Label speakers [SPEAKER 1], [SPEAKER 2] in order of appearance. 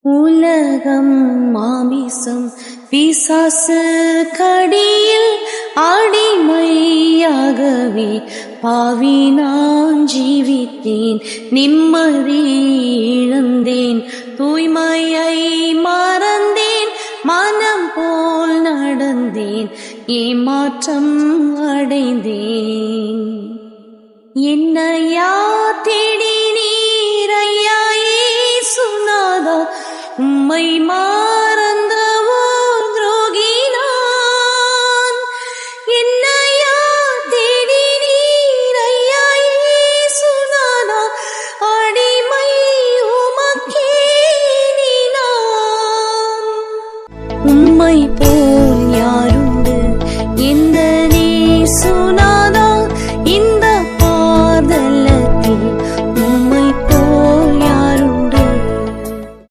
[SPEAKER 1] உலகம் மாமிசம் பிசாசு கடியில் அடிமையாகவே பாவி நான் ஜீவித்தேன், நிம்மதி இழந்தேன், தூய்மையை மறந்தேன், மனம் போல் நடந்தேன், ஏமாற்றம் அடைந்தேன். என்னையா தேடினீர் ஐயா இயேசுநாதா, உம்மை மறந்தவோ துரோகி நான். என்னையா தேடினீர் ஐயா இயேசுநாதா, அடிமை உமக்கே நான். உம்மை